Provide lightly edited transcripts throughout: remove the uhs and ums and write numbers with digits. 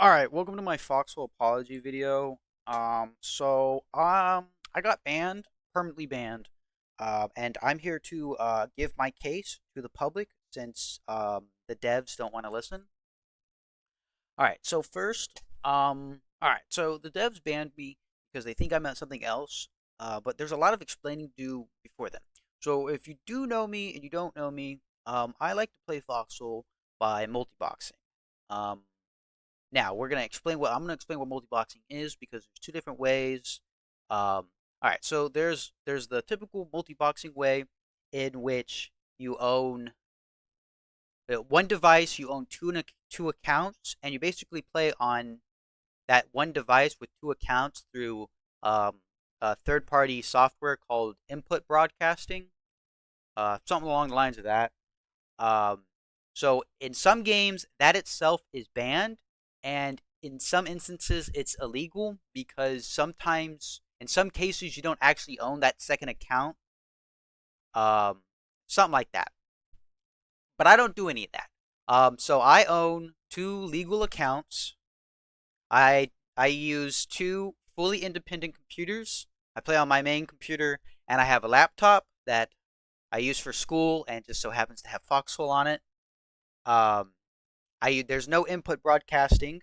All right, welcome to my Foxhole apology video. I got banned, permanently banned, and I'm here to give my case to the public since the devs don't want to listen. All right, so first, all right, so the devs banned me because they think I meant something else, but there's a lot of explaining to do before then. So if you do know me and you don't know me, I like to play Foxhole by multi-boxing. Um, Now I'm gonna explain what multi-boxing is because there's two different ways. All right, so there's the typical multi-boxing way in which you own one device, you own two accounts, and you basically play on that one device with two accounts through a third-party software called input broadcasting, something along the lines of that. Um, so in some games, that itself is banned, and in some instances, it's illegal because sometimes, in some cases, you don't actually own that second account. Um, Something like that. But I don't do any of that. So I own two legal accounts. I use two fully independent computers. I play on my main computer, and I have a laptop that I use for school, and just so happens to have Foxhole on it. Um, there's no input broadcasting,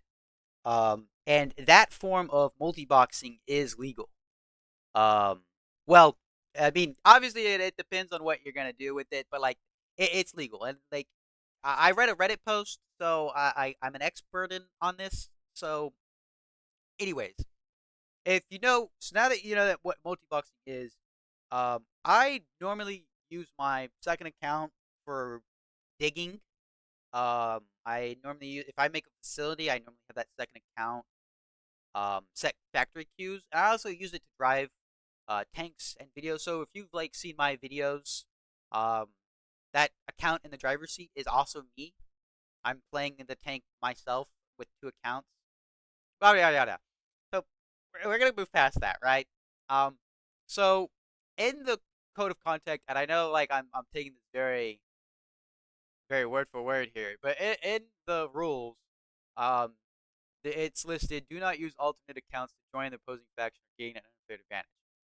and that form of multi-boxing is legal. Um, well, I mean, obviously it depends on what you're gonna do with it, but like it's legal. And like I read a Reddit post, so I'm an expert on this. So, anyways, if you know, so now that you know that what multi-boxing is, I normally use my second account for digging. I normally use, if I make a facility, I normally have that second account set factory queues. And I also use it to drive tanks and videos. So if you've like seen my videos, um, that account in the driver's seat is also me. I'm playing in the tank myself with two accounts. Yada yada yada. So we're gonna move past that, right? Um, so in the code of conduct, and I know like I'm taking this very word for word here, but in the rules, um, it's listed: do not use alternate accounts to join the opposing faction or gain an unfair advantage.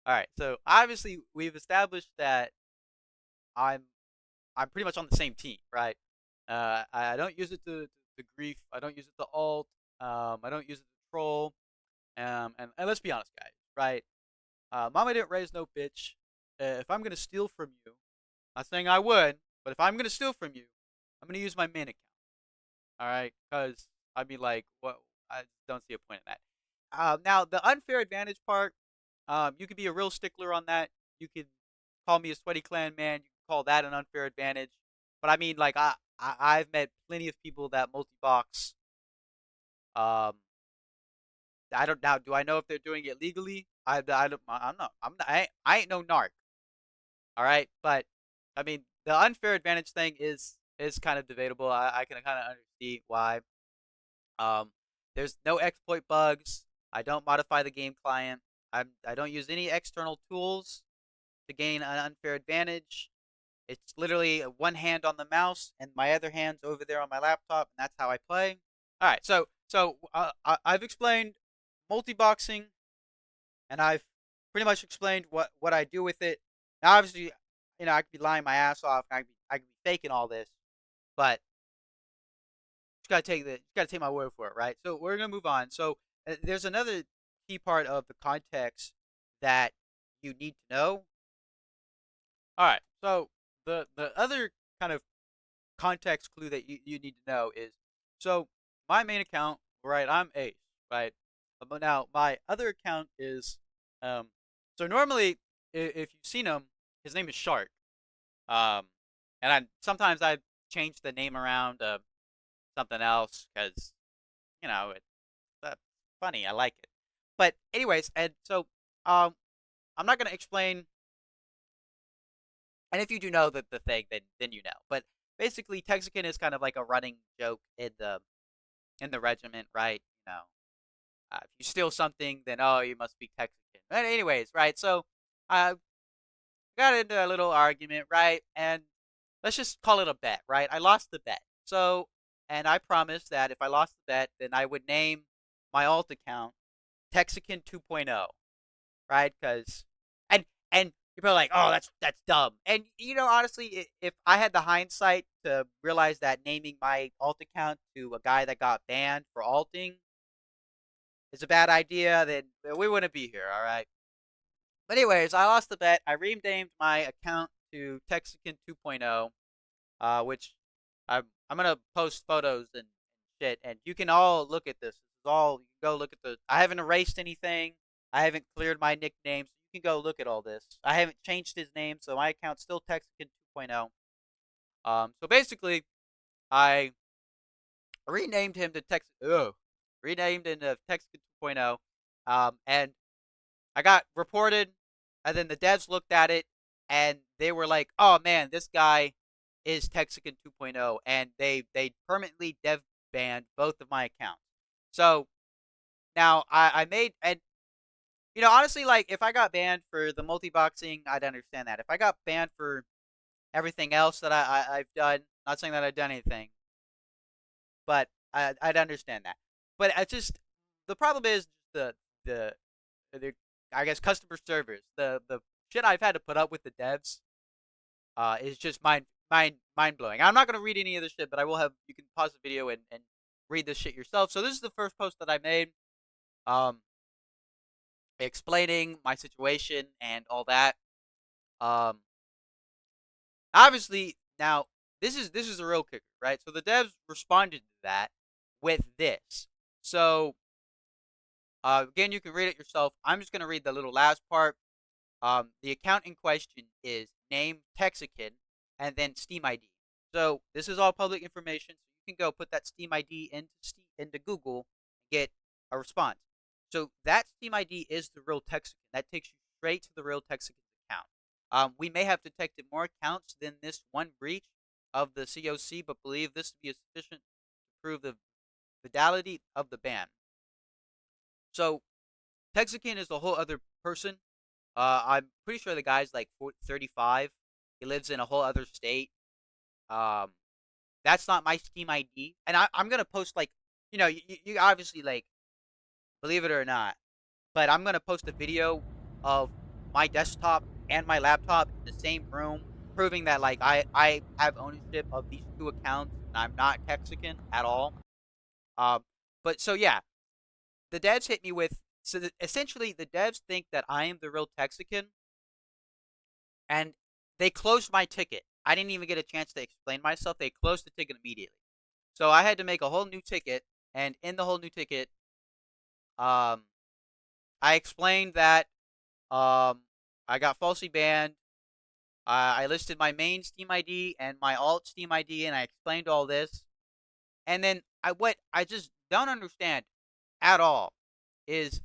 All right, so obviously we've established that I'm I'm pretty much on the same team, right? I don't use it to grief. I don't use it to alt. I don't use it to troll. And let's be honest, guys, right? Mama didn't raise no bitch. If I'm gonna steal from you, not saying I would, but if I'm gonna steal from you, I'm gonna use my main account. All right, because I mean, like, what? I don't see a point in that. Now, the unfair advantage part, you could be a real stickler on that. You could call me a sweaty clan man. You can call that an unfair advantage. But I mean, like, I've met plenty of people that multi-box. Um, I don't now. Do I know if they're doing it legally? I don't. I'm not. I ain't no narc. All right, but I mean, the unfair advantage thing is kind of debatable. I can kind of understand why. Um, there's no exploit bugs. I don't modify the game client. I don't use any external tools to gain an unfair advantage. It's literally one hand on the mouse and my other hand's over there on my laptop, and that's how I play. All right, I've explained multi-boxing, and I've pretty much explained what I do with it. Now, obviously, you know I could be lying my ass off, and I could be faking all this, but you gotta take my word for it, right? So we're gonna move on. So there's another key part of the context that you need to know. All right. So the other kind of context clue that you need to know is so my main account, right? I'm Ace, right? But now my other account is um. So normally, if you've seen him, his name is Shark. Um, and I change the name around something else because it's funny. I like it. But anyways, and so um, I'm not gonna explain. And if you do know the thing, then you know. But basically, Texican is kind of like a running joke in the regiment, right? If you steal something, then oh, you must be Texican. But anyways, right? So I got into a little argument, right? And let's just call it a bet, right? I lost the bet. So and I promised that if I lost the bet, then I would name my alt account Texican 2.0, right? Because and people are like, oh, that's dumb. And honestly, if I had the hindsight to realize that naming my alt account to a guy that got banned for alting is a bad idea, then we wouldn't be here, all right? But anyways, I lost the bet. I renamed my account to Texican 2.0, which I'm gonna post photos and shit, and you can all look at this. This is all you can go look at the. I haven't erased anything. I haven't cleared my nickname, so you can go look at all this. I haven't changed his name, so my account's still Texican 2.0. So basically, I renamed him to Tex. Renamed into Texican 2.0. And I got reported, and then the devs looked at it, and they were like, "Oh man, this guy is Texican 2.0," and they permanently dev banned both of my accounts. So now I made and honestly, like if I got banned for the multi boxing, I'd understand that. If I got banned for everything else that I've done, not saying that I've done anything, but I'd understand that. But I just the problem is the the I guess customer service, the shit I've had to put up with the devs, is just mind blowing. I'm not gonna read any of this shit, but I will have you can pause the video and read this shit yourself. So this is the first post that I made, um, explaining my situation and all that. Um, Obviously now this is the real kicker, right? So the devs responded to that with this. So again, you can read it yourself. I'm just gonna read the little last part. The account in question is name Texican and then Steam ID. So this is all public information. So you can go put that Steam ID into Google and get a response. So that Steam ID is the real Texican. That takes you straight to the real Texican account. We may have detected more accounts than this one breach of the COC, but believe this to be sufficient to prove the validity of the ban. So Texican is a whole other person. I'm pretty sure the guy's like 35. He lives in a whole other state. Um, that's not my Steam ID, and I'm gonna post like, you obviously like believe it or not, but I'm gonna post a video of my desktop and my laptop in the same room, proving that like I have ownership of these two accounts and I'm not Texican at all. Um, but so yeah, the devs hit me with essentially the devs think that I am the real Texican, and they closed my ticket. I didn't even get a chance to explain myself. They closed the ticket immediately. So I had to make a whole new ticket, and in the whole new ticket, um, I explained that I got falsely banned. I listed my main Steam ID and my alt Steam ID, and I explained all this. And then what I just don't understand at all is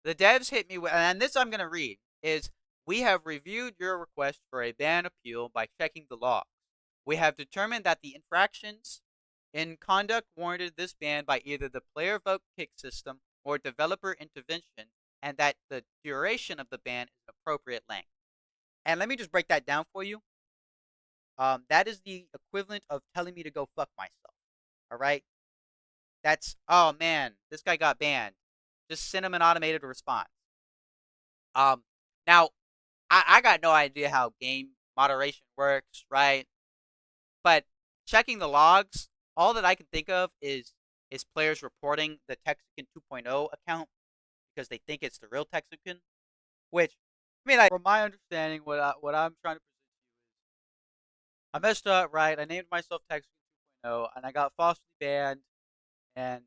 the devs hit me with, and this I'm gonna read is we have reviewed your request for a ban appeal by checking the logs. We have determined that the infractions in conduct warranted this ban by either the player vote kick system or developer intervention, and that the duration of the ban is appropriate length. And let me just break that down for you. That is the equivalent of telling me to go fuck myself. All right. That's oh man, this guy got banned. Just send him an automated response. Um, Now I got no idea how game moderation works, right? But checking the logs, all that I can think of is players reporting the Texican 2.0 account because they think it's the real Texican. Which, I mean, from my understanding, what I'm trying to present to you is I messed up, right? I named myself Texican 2.0, and I got falsely banned, and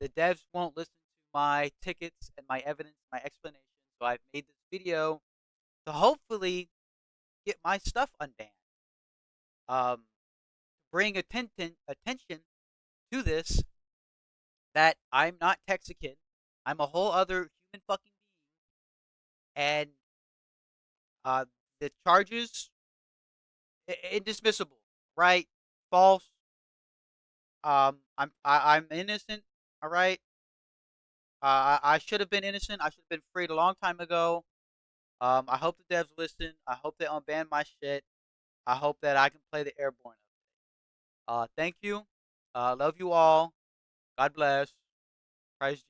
the devs won't listen to my tickets and my evidence, my explanation. So I've made this video to hopefully get my stuff unbanned. Um, Bring attention to this that I'm not Texican. I'm a whole other human fucking being, and uh, the charges indismissible, right? False. I'm innocent. All right. I should have been innocent. I should have been freed a long time ago. I hope the devs listen. I hope they unban my shit. I hope that I can play the airborne. Thank you. Love you all. God bless. Christ